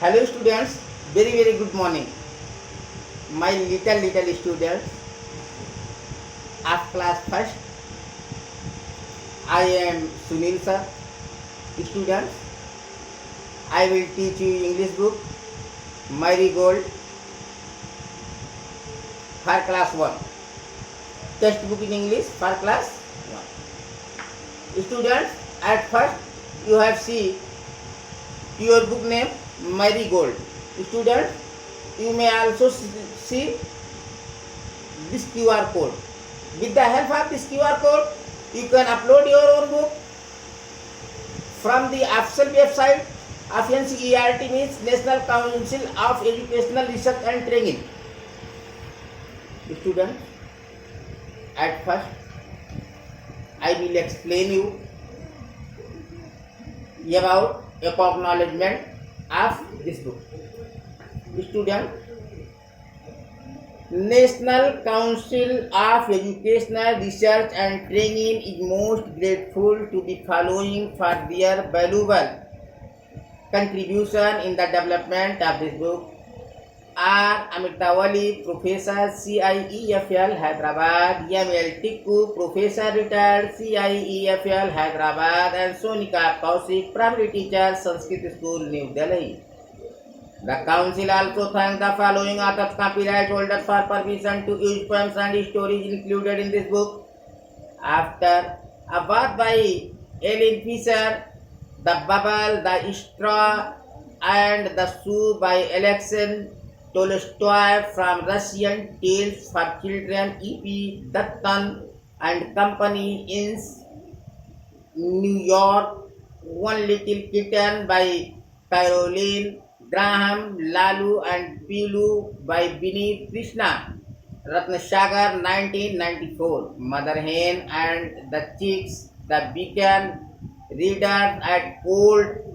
Hello students, very good morning. My little students of class first. I am Sunil sir. Students, I will teach you English book Marigold for class 1. Textbook in English for class 1. Students, at first you have seen your book name Marigold. Students, you may also see this QR code. With the help of this QR code, you can upload your own book from the official website of NCERT, means National Council of Educational Research and Training. Students, at first I will explain you about acknowledgement of this book. Student, National Council of Educational Research and Training is most grateful to the following for their valuable contribution in the development of this book: R. Amitawali, Professor, CIEFL, Hyderabad; M.L. Tikku, Professor, retired, CIEFL, Hyderabad; and Sonika Kaushik, Primary Teacher, Sanskrit School, New Delhi. The Council also thanks the following authors, copyright holders, for permission to use poems and stories included in this book. After a word by Ellen Fisher, The Bubble, The Straw, and The Shoe by Alexei Tolstoy, from Russian Tales for Children, E.P. Dutton and Company, in New York; One Little Kitten by Caroline Graham, Lalu and Pilu by Vinny Krishna; Ratnasagar, 1994; Mother Hen and the Chicks, The Beacon Readers at Old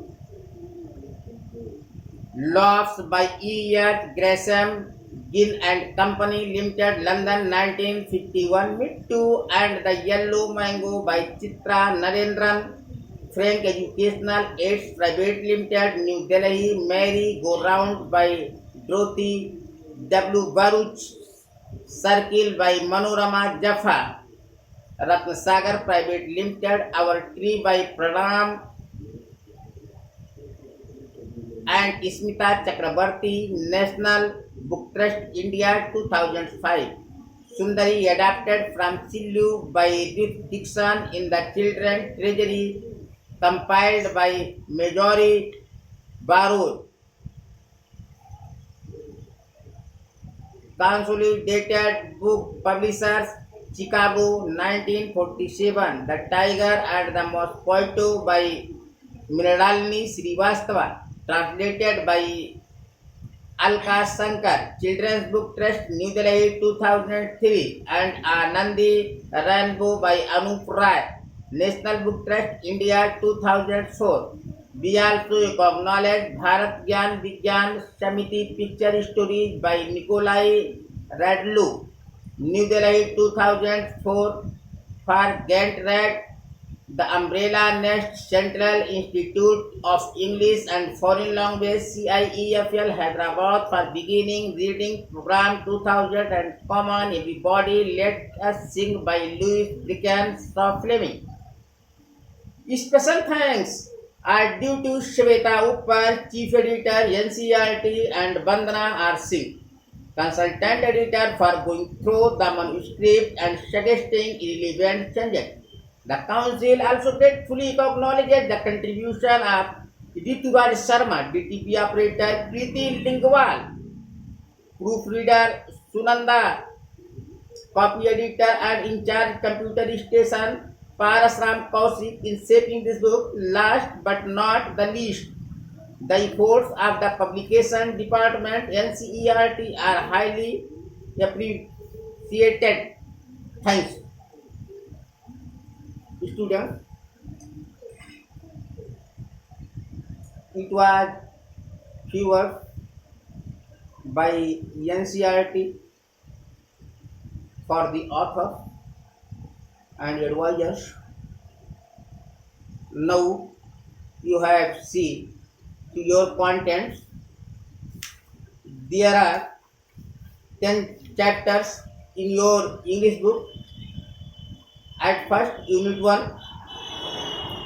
Loves by E.H. Gresham, Gill and Company Limited, London, 1951; Mittu and the Yellow Mango by Chitra Narendran; Frank Educational Aids Private Limited, New Delhi; Merry Go Round by Dorothy W. Baruch; Circle by Manorama Jaffa; Ratnasagar Private Limited; Our Tree by Pranam and Smita Chakrabarti; National Book Trust, India, 2005; Sundari, adapted from Sillu by Ruth Dixon in the Children's Treasury, compiled by Marjorie Barrow; Consolidated Book Publishers, Chicago, 1947; The Tiger and the Mosquito by Mrinalini Srivastava, translated by Alka Shankar; Children's Book Trust, New Delhi, 2003; and Nandi Rainbow by Anup Rai, National Book Trust, India, 2004. We also acknowledge Bharat Gyan Vigyan Samiti Picture Stories by Nikolai Radlu, New Delhi, 2004; for Grant Red, The Umbrella Nest, Central Institute of English and Foreign Language, CIEFL, Hyderabad, for beginning reading program 2000; and Come On Everybody, Let Us Sing by Louis Brickenshaw Fleming. Special thanks are due to Shweta Uppar, Chief Editor, NCERT, and Bandana R. Singh, Consultant Editor, for going through the manuscript and suggesting relevant changes. The Council also gratefully acknowledges the contribution of Rituvar Sharma, DTP Operator Preeti Lingwal, Proofreader Sunanda, Copy Editor and In Charge Computer Station Parasram Kaushik, in shaping this book. Last but not the least, the efforts of the Publication Department, NCERT, are highly appreciated. Thanks. Students, it was few words by NCERT for the author and advisors. Now you have seen to your contents There are 10 chapters in your English book. At first, Unit 1,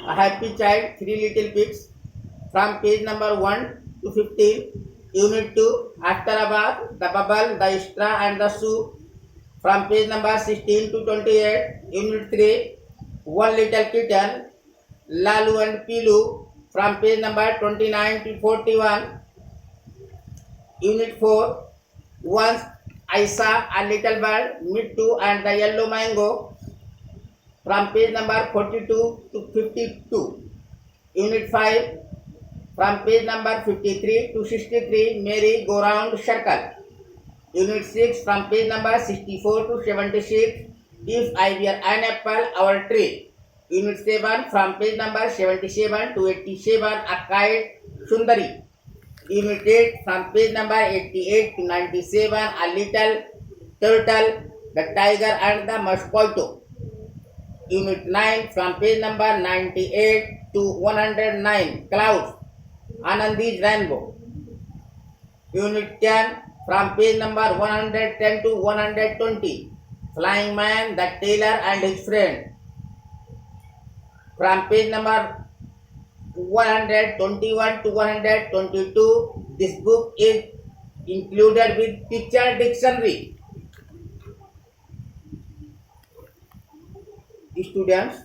A Happy Child, 3 Little Pigs, from page number 1 to 15. Unit 2, After a Bath, The Bubble, The Straw and the Shoe, from page number 16 to 28. Unit 3, One Little Kitten, Lalu and Pilu, from page number 29 to 41. Unit 4, Once I Saw a Little Bird, Meet Two and the Yellow Mango, from page number 42 to 52. Unit 5, from page number 53 to 63, Merry Go Round Circle. Unit 6, from page number 64 to 76, If I Were an Apple, Our Tree. Unit 7, from page number 77 to 87, A Kite, Sundari. Unit 8, from page number 88 to 97, A Little Turtle, The Tiger and the Mosquito. Unit 9, from page number 98 to 109, Clouds, Anandi's Rainbow. Unit 10, from page number 110 to 120, Flying Man, the Tailor and his Friend. From page number 121 to 122, this book is included with picture dictionary. Students,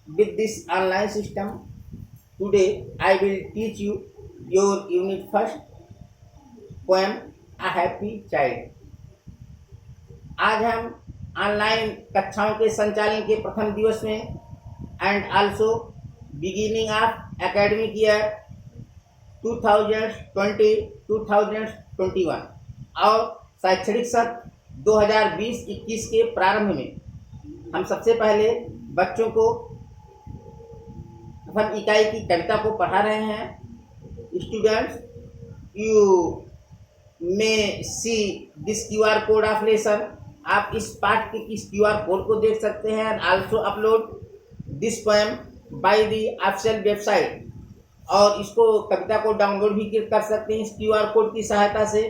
with this online system, today I will teach you your unit first poem, A Happy Child. आज हम online कक्षाओं के संचालन के प्रथम दिवस में and also beginning of academic year 2020-2021 और शैक्षणिक सत्र 2020-21 के प्रारंभ में हम सबसे पहले बच्चों को प्रथम इकाई की कविता को पढ़ा रहे हैं. Students, you may see this QR code of lesson. आप इस पाठ के इस QR कोड को देख सकते हैं. And also upload this poem by the official website. और इसको कविता को डाउनलोड भी कर सकते हैं इस QR कोड की सहायता से.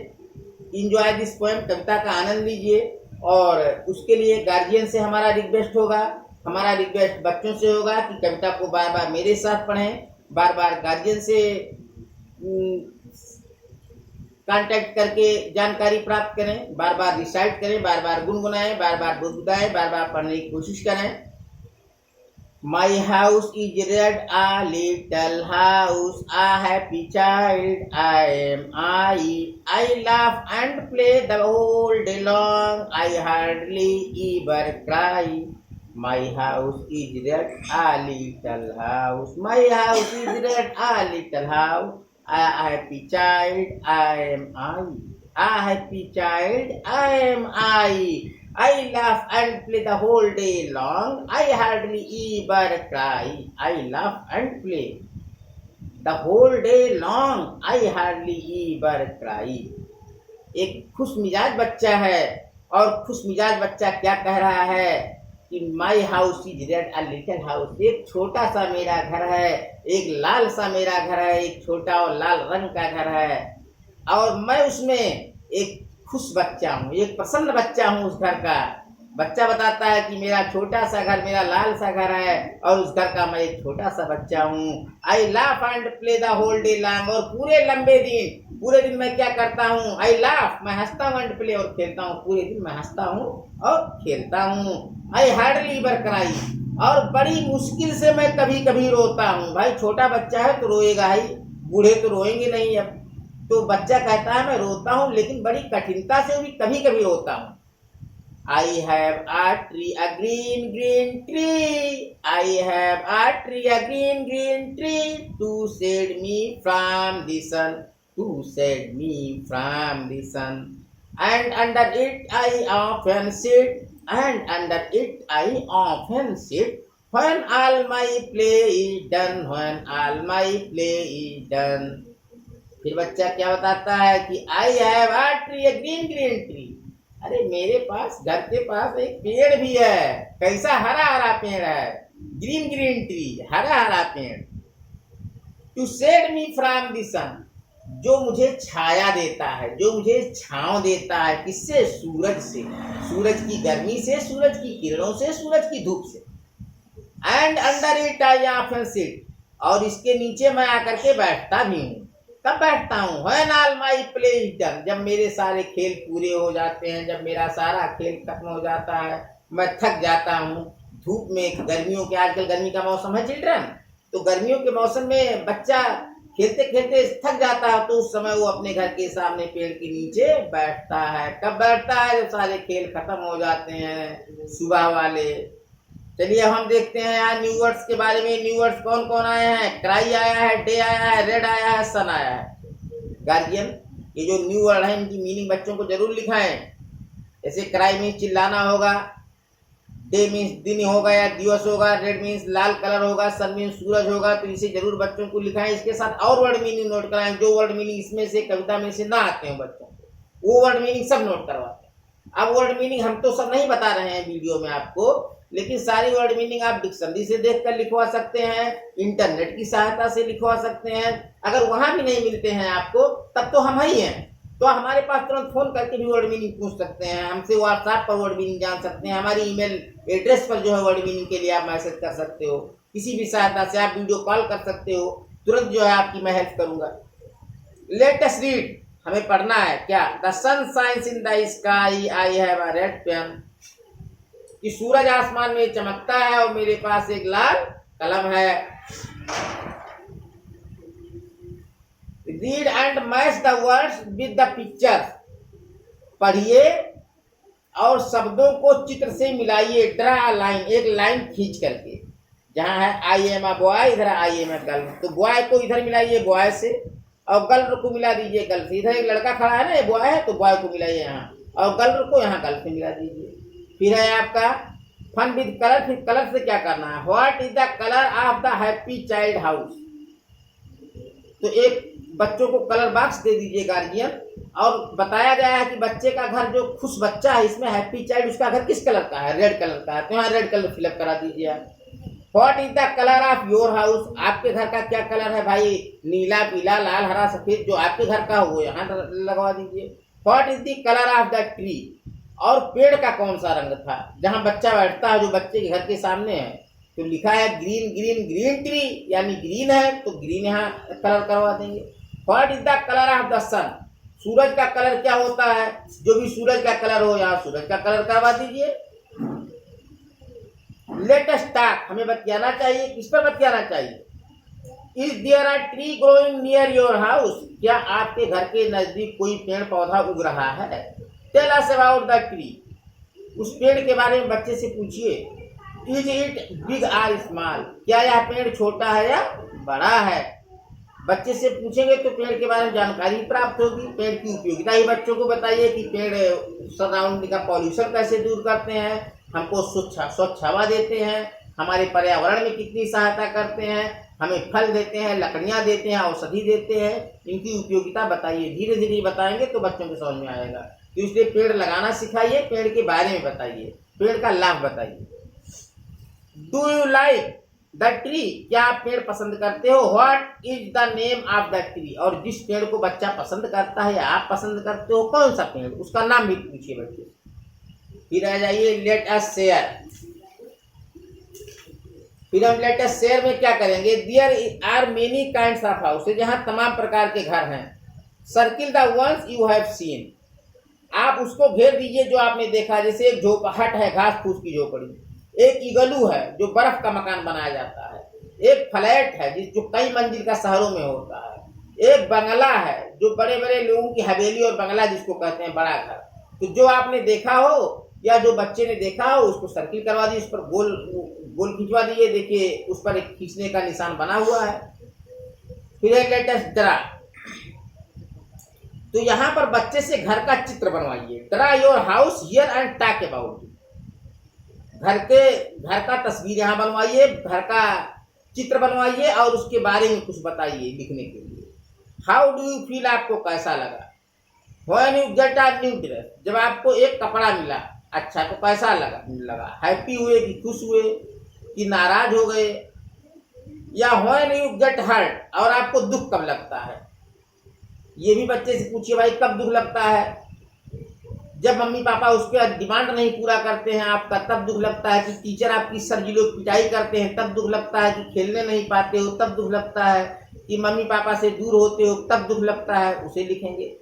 इंजॉय दिस पोएम, कविता का आनंद लीजिए. और उसके लिए गार्जियन से हमारा रिक्वेस्ट होगा, हमारा रिक्वेस्ट बच्चों से होगा कि कविता को बार बार मेरे साथ पढ़ें, बार बार गार्जियन से कांटेक्ट करके जानकारी प्राप्त करें, बार बार रिसाइट करें, बार बार गुनगुनाएं, बार बार गुदगुदाएं, बार बार पढ़ने की कोशिश करें. My house is red, a little house, a happy child, I am I laugh and play the whole day long, I hardly ever cry. My house is red, a little house, my house is red, a little house, a happy child, I am a happy child, I am I laugh and play the whole day long, I hardly ever cry. I laugh and play the whole day long, I hardly ever cry. एक खुश मिजाज बच्चा है, और खुश मिजाज बच्चा क्या कह रहा है कि my house is red, a little house. एक छोटा सा मेरा घर है, एक लाल सा मेरा घर है, एक छोटा और लाल रंग का घर है, और मैं उसमें एक खुश बच्चा हूँ, एक प्रसन्न बच्चा हूँ उस घर का. बच्चा बताता है कि मेरा छोटा सा घर, मेरा लाल सा घर है, और उस घर का मैं एक छोटा सा बच्चा हूँ. I laugh and play the whole day long. और पूरे दिन मैं क्या करता हूँ? आई लाफ, मैं हंसता हूँ, एंड प्ले, और खेलता हूँ. पूरे दिन मैं हंसता हूँ और खेलता हूँ. I hardly ever cry. और बड़ी मुश्किल से मैं कभी कभी रोता हूँ. भाई छोटा बच्चा है तो रोएगा ही, बूढ़े तो रोएंगे नहीं. अब तो बच्चा कहता है मैं रोता हूँ, लेकिन बड़ी कठिनता से भी कभी कभी रोता हूँ. I have a tree, a green, green tree. I have a tree, a green, green tree, to shade me from the sun, to shade me from the sun. And under it I often sit, and under it I often sit, when all my play is done, when all my play is done. फिर बच्चा क्या बताता है कि I have a tree, a green, green tree. अरे मेरे पास घर के पास एक पेड़ भी है, कैसा हरा हरा पेड़ है, ग्रीन ग्रीन ट्री, हरा हरा पेड़। To shade me from the sun, जो मुझे छाया देता है, जो मुझे छांव देता है, किससे? सूरज से, सूरज की गर्मी से, सूरज की किरणों से, सूरज की धूप से। And under it I often sit, और इसके नीचे मैं आकर के बैठता भी हूँ। कब बैठता हूँ? When all my play is done, जब मेरे सारे खेल पूरे हो जाते हैं, जब मेरा सारा खेल खत्म हो जाता है, मैं थक जाता हूँ धूप में, गर्मियों के, आजकल गर्मी का मौसम है चिल्ड्रन, तो गर्मियों के मौसम में बच्चा खेलते खेलते थक जाता है, तो उस समय वो अपने घर के सामने पेड़ के नीचे बैठता है। कब बैठता है? जब सारे खेल खत्म हो जाते हैं सुबह वाले। चलिए अब हम देखते हैं यहाँ न्यू वर्ड्स के बारे में। न्यू वर्ड्स कौन कौन आए हैं? क्राई आया है, डे आया है, रेड आया है, सन आया है। गार्जियन, ये जो न्यू वर्ड है इनकी मीनिंग बच्चों को जरूर लिखाएं। जैसे क्राई मीन्स चिल्लाना होगा, डे मीन्स दिन होगा या दिवस होगा, रेड मीन्स लाल कलर होगा, सन मीन्स सूरज होगा। तो इसे जरूर बच्चों को लिखाएं। इसके साथ और वर्ड मीनिंग नोट कराएं, जो वर्ड मीनिंग इसमें से कविता में से ना आते हैं बच्चों को, वो वर्ड मीनिंग सब नोट करवाते हैं। अब वर्ड मीनिंग हम तो सब नहीं बता रहे हैं वीडियो में आपको, लेकिन सारी वर्ड मीनिंग आप डिक्शनरी से देखकर लिखवा सकते हैं, इंटरनेट की सहायता से लिखवा सकते हैं। अगर वहां भी नहीं मिलते हैं आपको, तब तो हम ही हैं, तो हमारे पास तुरंत फोन करके भी वर्ड मीनिंग पूछ सकते हैं, हमसे व्हाट्सएप पर वर्ड मीनिंग जान सकते हैं, हमारी ईमेल एड्रेस पर जो है वर्ड मीनिंग के लिए आप मैसेज कर सकते हो, किसी भी सहायता से आप वीडियो कॉल कर सकते हो, तुरंत जो है आपकी मैं हेल्प करूंगा। लेट अस रीड, हमें पढ़ना है क्या? The sun shines in the sky, I have a red pen, कि सूरज आसमान में चमकता है और मेरे पास एक लाल कलम है। Read and match the words with the pictures, पढ़िए और शब्दों को चित्र से मिलाइए। ड्रा अ लाइन, एक लाइन खींच करके, जहां है आई एम अ बॉय, इधर आई एम अ गर्ल, तो बॉय को इधर मिलाइए बॉय से, और गर्ल को मिला दीजिए गर्ल से। इधर एक लड़का खड़ा है ना, ये बॉय है, तो बॉय को मिलाइए यहाँ, और गर्ल को यहाँ गर्ल से मिला दीजिए। फिर है आपका फन विद कलर, फिर कलर से क्या करना है? What is the colour of the happy child house, तो एक बच्चों को कलर बॉक्स दे दीजिए गार्जियन, और बताया गया है कि बच्चे का घर, जो खुश बच्चा है इसमें हैप्पी चाइल्ड, उसका घर किस कलर का है? रेड कलर का है, तो यहाँ रेड कलर फिलअप करा दीजिए। What is the colour of your house, आपके घर का क्या कलर है भाई? नीला, पीला, लाल, हरा, सफेद, जो आपके घर का हो यहाँ लगवा दीजिए। What is the colour of the tree, और पेड़ का कौन सा रंग था जहां बच्चा बैठता है, जो बच्चे के घर के सामने है, तो लिखा है ग्रीन ग्रीन ग्रीन ट्री, यानी ग्रीन है, तो ग्रीन यहाँ कलर करवा देंगे। What is the colour of the sun, सूरज का कलर क्या होता है? जो भी सूरज का कलर हो, यहाँ सूरज का कलर करवा दीजिए। लेट अस टॉक, हमें बतियाना चाहिए, किस पर बतियाना चाहिए? Is there a tree growing near your house, क्या आपके घर के नजदीक कोई पेड़ पौधा उग रहा है? Tell us about the tree, उस पेड़ के बारे में बच्चे से पूछिए। Is it big or small, क्या यह पेड़ छोटा है या बड़ा है? बच्चे से पूछेंगे तो पेड़ के बारे में जानकारी प्राप्त होगी। पेड़ की उपयोगिता ही बच्चों को बताइए कि पेड़ सराउंडिंग का पॉल्यूशन कैसे दूर करते हैं, हमको स्वच्छ हवा देते हैं, हमारे पर्यावरण में कितनी सहायता करते हैं, हमें फल देते हैं, लकड़ियाँ देते हैं, औषधि देते हैं, इनकी उपयोगिता बताइए। धीरे धीरे बताएंगे तो बच्चों को समझ में आएगा। तो इसलिए पेड़ लगाना सिखाइए, पेड़ के बारे में बताइए, पेड़ का लाभ बताइए। Do you like the tree, क्या आप पेड़ पसंद करते हो? What is the name of the tree, और जिस पेड़ को बच्चा पसंद करता है या आप पसंद करते हो, कौन सा पेड़, उसका नाम भी पूछिए बच्चे। फिर आ जाइए लेट अस शेयर, फिर हम लेट अस शेयर में क्या करेंगे? There are many kinds of house, जहां तमाम प्रकार के घर हैं। Circle the ones you have seen, आप उसको घेर दीजिए जो आपने देखा। जैसे एक झोपड़हट है, घास फूस की झोपड़ी, एक इगलू है जो बर्फ का मकान बनाया जाता है, एक फ्लैट है जो कई मंजिल का शहरों में होता है, एक बंगला है जो बड़े बड़े लोगों की हवेली और बंगला जिसको कहते हैं, बड़ा घर। तो जो आपने देखा हो या जो बच्चे ने देखा हो उसको सर्किल करवा दीजिए, उस पर गोल गोल खिंचवा दीजिए। देखिए उस पर एक खींचने का निशान बना हुआ है। फिर एक लेट अस ड्रा, तो यहाँ पर बच्चे से घर का चित्र बनवाइए। Draw your house here and talk about, घर का तस्वीर यहाँ बनवाइए, घर का चित्र बनवाइए और उसके बारे में कुछ बताइए लिखने के लिए। हाउ डू यू फील, आपको कैसा लगा? When you get a new dress, जब आपको एक कपड़ा मिला अच्छा तो कैसा लगा हैप्पी हुए कि खुश हुए कि नाराज हो गए। या व्हेन यू गेट हर्ट, और आपको दुख कब लगता है, ये भी बच्चे से पूछिए भाई कब दुख लगता है। जब मम्मी पापा उसके डिमांड नहीं पूरा करते हैं आपका तब दुख लगता है, कि टीचर आपकी सर जी लोग पिटाई करते हैं तब दुख लगता है, कि खेलने नहीं पाते हो तब दुख लगता है, कि मम्मी पापा से दूर होते हो तब दुख लगता है, उसे लिखेंगे।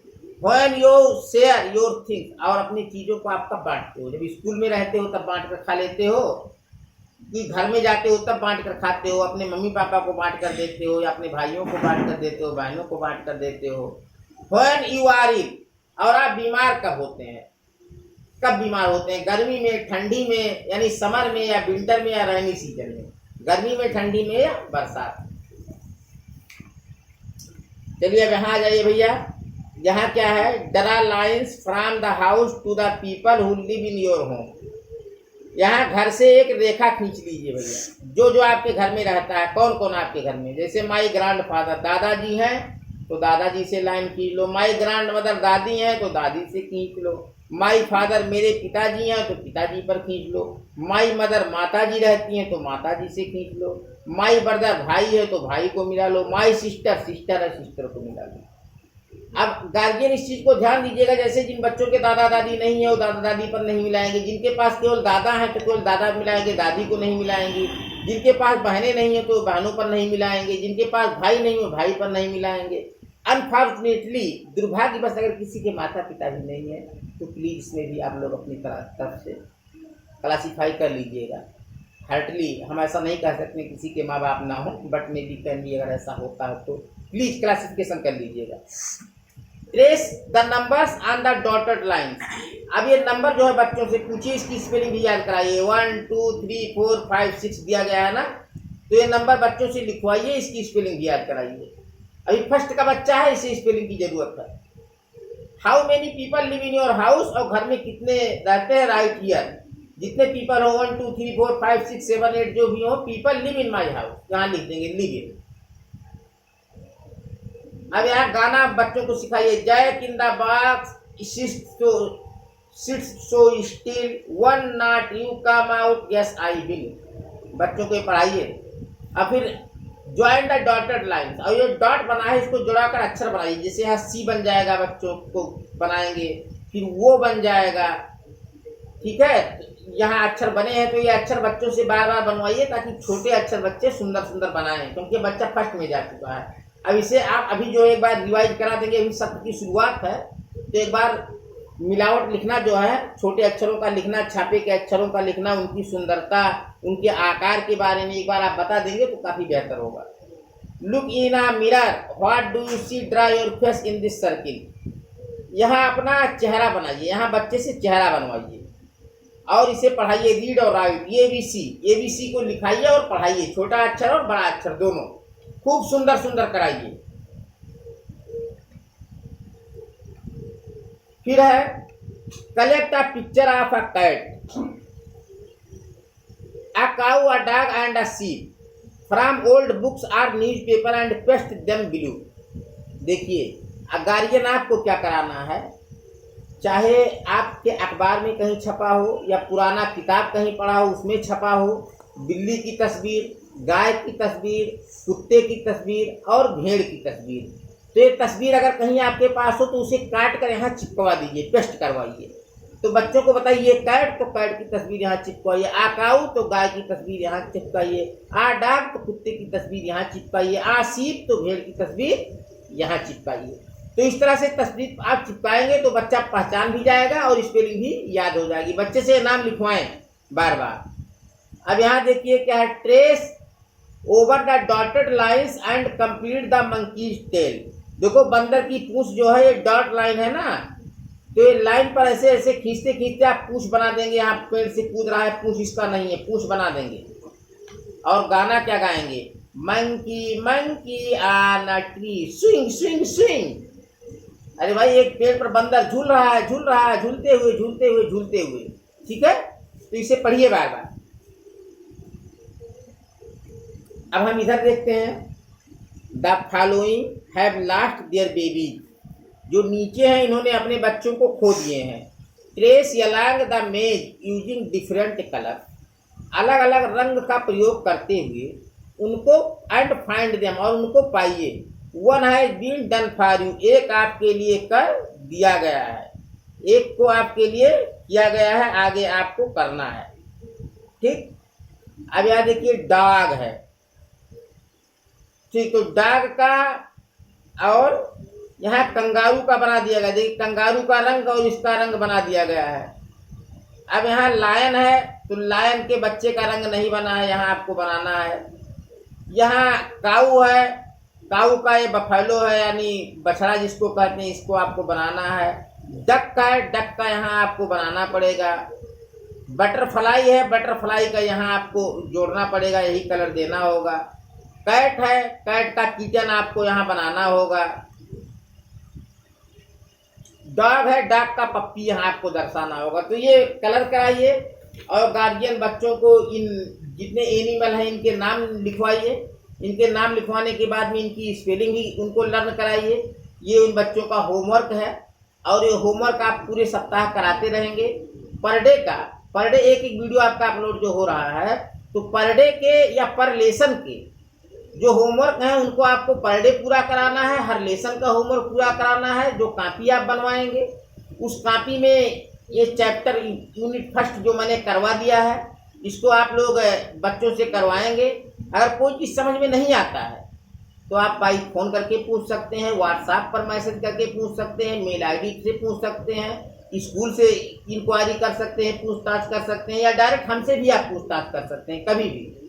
When you share your things, और अपनी चीज़ों को आप कब बांटते हो, जब स्कूल में रहते हो तब बांट कर खा लेते हो, कि घर में जाते हो तब बांट कर खाते हो, अपने मम्मी पापा को बांट कर देते हो, या अपने भाइयों को बांट कर देते हो, बहनों को बांट कर देते हो। व्हेन यू आर इल, और आप बीमार कब होते हैं, कब बीमार होते हैं, गर्मी में, ठंडी में, यानी समर में या विंटर में या रेनी सीजन में, गर्मी में, ठंडी में या बरसात। चलिए अब यहाँ आ जाइए भैया, यहाँ क्या है, draw lines from the house to the people who live in your home. यहाँ घर से एक रेखा खींच लीजिए भैया, जो जो आपके घर में रहता है, कौन कौन आपके घर में, जैसे माई ग्रैंड फादर, दादाजी हैं तो दादाजी से लाइन खींच लो, माई ग्रैंड मदर, दादी हैं तो दादी से खींच लो, माई फादर, मेरे पिताजी हैं तो पिताजी पर खींच लो, माई मदर, माताजी रहती हैं तो माताजी से खींच लो, माई ब्रदर, भाई है तो भाई को मिला लो, माई सिस्टर, सिस्टर है सिस्टर को मिला लो। अब गार्जियन इस चीज को ध्यान दीजिएगा, जैसे जिन बच्चों के दादा दादी नहीं है वो दादा दादी पर नहीं मिलाएंगे, जिनके पास केवल दादा है तो केवल दादा मिलाएंगे, दादी को नहीं मिलाएंगे, जिनके पास बहनें नहीं है तो बहनों पर नहीं मिलाएंगे, जिनके पास भाई नहीं है भाई पर नहीं मिलाएंगे। अनफॉर्चुनेटली, दुर्भाग्यवश अगर किसी के माता पिता भी नहीं है तो प्लीज इसमें भी आप लोग अपनी तरफ से क्लासीफाई कर लीजिएगा। हार्टली हम ऐसा नहीं कह सकते किसी के माँ बाप ना हो, but may be can be, अगर ऐसा होता है तो प्लीज क्लासिफिकेशन कर लीजिएगा। Trace the numbers on the dotted line. अब ये नंबर जो है बच्चों से पूछिए, इसकी स्पेलिंग भी याद कराइए। 1 2 3 4 5 6 दिया गया है ना, तो ये नंबर बच्चों से लिखवाइए, इसकी स्पेलिंग भी याद कराइए। अभी फर्स्ट का बच्चा है, इसे स्पेलिंग की जरूरत है। How many people live in your house, और घर में कितने रहते हैं, राइट हियर। जितने पीपल हो 1 2 3 4 5 6 7 8 जो भी हो, people live in my house, यहाँ लिख देंगे लिव इन। अब यहाँ गाना बच्चों को सिखाइए। Jack in the box sits so still, won't you come out, yes I will. बच्चों को पढ़ाइए। अब फिर ज्वाइन द डॉटेड लाइन्स, और ये डॉट बना है इसको जोड़ाकर अक्षर बनाइए। जैसे यहाँ सी बन जाएगा, बच्चों को बनाएंगे, फिर वो बन जाएगा, ठीक है। यहाँ अक्षर बने हैं तो ये अक्षर बच्चों से बार बार बनवाइए, ताकि छोटे अक्षर बच्चे सुंदर सुंदर बनाएं, क्योंकि बच्चा फर्स्ट में जा चुका है। अब इसे आप अभी जो एक बार रिवाइज करा देंगे, अभी शब्द की शुरुआत है तो एक बार मिलावट लिखना जो है, छोटे अक्षरों का लिखना, छापे के अक्षरों का लिखना, उनकी सुंदरता, उनके आकार के बारे में एक बार आप बता देंगे तो काफ़ी बेहतर होगा। Look in a mirror, what do you see, draw your face in this circle. यहाँ अपना चेहरा बनाइए, यहाँ बच्चे से चेहरा बनवाइए और इसे पढ़ाइए। रीड और राइट, एबीसी को लिखाइए और पढ़ाइए, छोटा अक्षर और बड़ा अक्षर दोनों, खूब सुंदर सुंदर कराइए। फिर है collect a picture of a cat, a cow, a dog and a sheep from old books और newspaper and paste them below. देखिए, गार्जियन आपको क्या कराना है, चाहे आपके अखबार में कहीं छपा हो या पुराना किताब कहीं पढ़ा हो उसमें छपा हो, बिल्ली की तस्वीर, गाय की तस्वीर, कुत्ते की तस्वीर और भेड़ की तस्वीर, तो ये तस्वीर अगर कहीं आपके पास हो तो उसे काट कर यहाँ चिपकवा दीजिए, पेस्ट करवाइए। तो बच्चों को बताइए कैट, तो कैट की तस्वीर यहाँ चिपकवाइए, आ काऊ तो गाय की तस्वीर यहाँ चिपकाइए, आ डॉग तो कुत्ते की तस्वीर यहाँ चिपकाइए, आ शीप तो भेड़ की तस्वीर यहाँ चिपकाइए। तो इस तरह से तस्वीर आप चिपकाएंगे तो बच्चा पहचान भी जाएगा और स्पेलिंग भी याद हो जाएगी। बच्चे से नाम लिखवाएं बार बार। अब यहाँ देखिए क्या है, trace over the dotted lines and complete the monkey's tail. देखो बंदर की पूंछ जो है ये डॉट लाइन है ना, तो ये लाइन पर ऐसे ऐसे खींचते खींचते आप पूंछ बना देंगे। यहाँ पेड़ से कूद रहा है, पूंछ इसका नहीं है, पूंछ बना देंगे। और गाना क्या गाएंगे, monkey monkey on a tree swing swing swing. अरे भाई एक पेड़ पर बंदर झूल रहा है, झूल रहा है, झूलते हुए झूलते हुए झूलते हुए, ठीक है। तो इसे पढ़िए बार बार। अब हम इधर देखते हैं, the following have lost their baby. जो नीचे हैं इन्होंने अपने बच्चों को खो दिए हैं। ट्रेस अलोंग द मेज यूजिंग डिफरेंट कलर, अलग अलग रंग का प्रयोग करते हुए उनको एंड फाइंड देम, और उनको पाइए। One has been done for you, एक आपके लिए कर दिया गया है, एक को आपके लिए किया गया है, आगे आपको करना है। ठीक, अब यहाँ देखिए डॉग है। ठीक, तो डॉग का और यहाँ कंगारू का बना दिया गया। देखिए कंगारू का रंग और इसका रंग बना दिया गया है। अब यहाँ लायन है तो लायन के बच्चे का रंग नहीं बना है, यहाँ आपको बनाना है। यहाँ काऊ है, काऊ का ये बफेलो है यानी बछड़ा जिसको कहते हैं, इसको आपको बनाना है। डक का है, डक का यहाँ आपको बनाना पड़ेगा। बटरफ्लाई है, बटरफ्लाई का यहाँ आपको जोड़ना पड़ेगा, यही कलर देना होगा। कैट है, कैट का किचन आपको यहाँ बनाना होगा। डॉग है, डॉग का पप्पी यहाँ आपको दर्शाना होगा। तो ये कलर कराइए और गार्जियन बच्चों को इन जितने एनिमल हैं इनके नाम लिखवाइए। इनके नाम लिखवाने के बाद में इनकी स्पेलिंग भी उनको लर्न कराइए। ये उन बच्चों का होमवर्क है और ये होमवर्क आप पूरे सप्ताह कराते रहेंगे। पर डे एक एक वीडियो आपका अपलोड जो हो रहा है, तो पर डे के या पर लेसन के जो होमवर्क है उनको आपको पर डे पूरा कराना है। हर लेसन का होमवर्क पूरा कराना है। जो कॉपी आप बनवाएंगे उस कॉपी में ये चैप्टर यूनिट फर्स्ट जो मैंने करवा दिया है इसको आप लोग बच्चों से करवाएंगे। अगर कोई चीज़ समझ में नहीं आता है तो आप भाई फ़ोन करके पूछ सकते हैं, व्हाट्सएप पर मैसेज करके पूछ सकते हैं, मेल आईडी से पूछ सकते हैं, स्कूल से इंक्वायरी कर सकते हैं, पूछताछ कर सकते हैं, या डायरेक्ट हमसे भी आप पूछताछ कर सकते हैं कभी भी।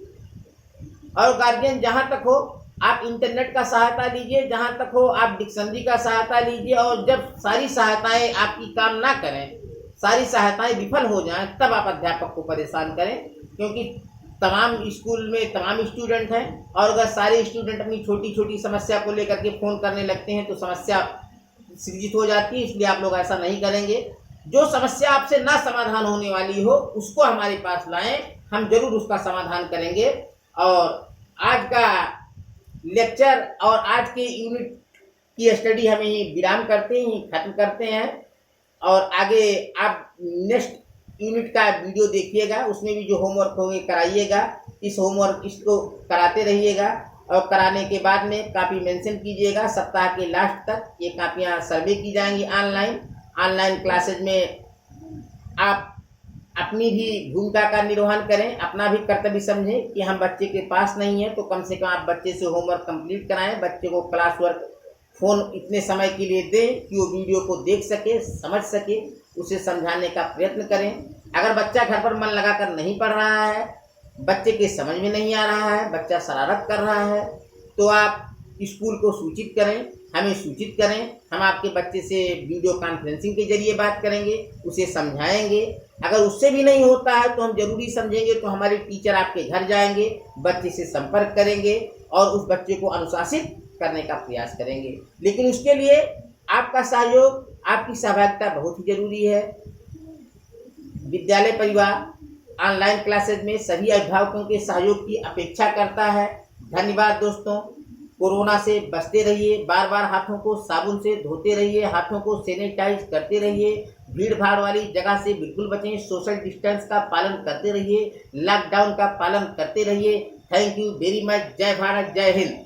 और गार्जियन जहाँ तक हो आप इंटरनेट का सहायता लीजिए, जहाँ तक हो आप डिक्शनरी का सहायता लीजिए। और जब सारी सहायताएं आपकी काम ना करें, सारी सहायताएं विफल हो जाएं, तब आप अध्यापक को परेशान करें, क्योंकि तमाम स्कूल में तमाम स्टूडेंट हैं और अगर सारे स्टूडेंट अपनी छोटी छोटी समस्या को लेकर के फ़ोन करने लगते हैं तो समस्या सृजित हो जाती है। इसलिए आप लोग ऐसा नहीं करेंगे। जो समस्या आपसे ना समाधान होने वाली हो उसको हमारे पास लाएं, हम जरूर उसका समाधान करेंगे। और आज का लेक्चर और आज के यूनिट की स्टडी हम यही विराम करते हैं, खत्म करते हैं। और आगे आप नेक्स्ट यूनिट का वीडियो देखिएगा, उसमें भी जो होमवर्क होंगे कराइएगा। इस होमवर्क इसको कराते रहिएगा और कराने के बाद में कापी मेंशन कीजिएगा। सप्ताह के लास्ट तक ये कापियाँ सर्वे की जाएंगी ऑनलाइन क्लासेज में। आप अपनी भी भूमिका का निर्वहन करें, अपना भी कर्तव्य समझें कि हम बच्चे के पास नहीं है तो कम से कम आप बच्चे से होमवर्क कंप्लीट कराएं। बच्चे को क्लास वर्क फ़ोन इतने समय के लिए दें कि वो वीडियो को देख सके, समझ सके, उसे समझाने का प्रयत्न करें। अगर बच्चा घर पर मन लगाकर नहीं पढ़ रहा है, बच्चे के समझ में नहीं आ रहा है, बच्चा शरारत कर रहा है, तो आप स्कूल को सूचित करें, हमें सूचित करें। हम आपके बच्चे से वीडियो कॉन्फ्रेंसिंग के जरिए बात करेंगे, उसे समझाएंगे। अगर उससे भी नहीं होता है तो हम जरूरी समझेंगे तो हमारे टीचर आपके घर जाएंगे, बच्चे से संपर्क करेंगे और उस बच्चे को अनुशासित करने का प्रयास करेंगे। लेकिन उसके लिए आपका सहयोग, आपकी सहभागिता बहुत ही जरूरी है। विद्यालय परिवार ऑनलाइन क्लासेज में सभी अभिभावकों के सहयोग की अपेक्षा करता है। धन्यवाद दोस्तों। कोरोना से बचते रहिए, बार बार हाथों को साबुन से धोते रहिए, हाथों को सैनिटाइज करते रहिए, भीड़ भाड़ वाली जगह से बिल्कुल बचें, सोशल डिस्टेंस का पालन करते रहिए, लॉकडाउन का पालन करते रहिए। Thank you very much. जय भारत, जय हिंद।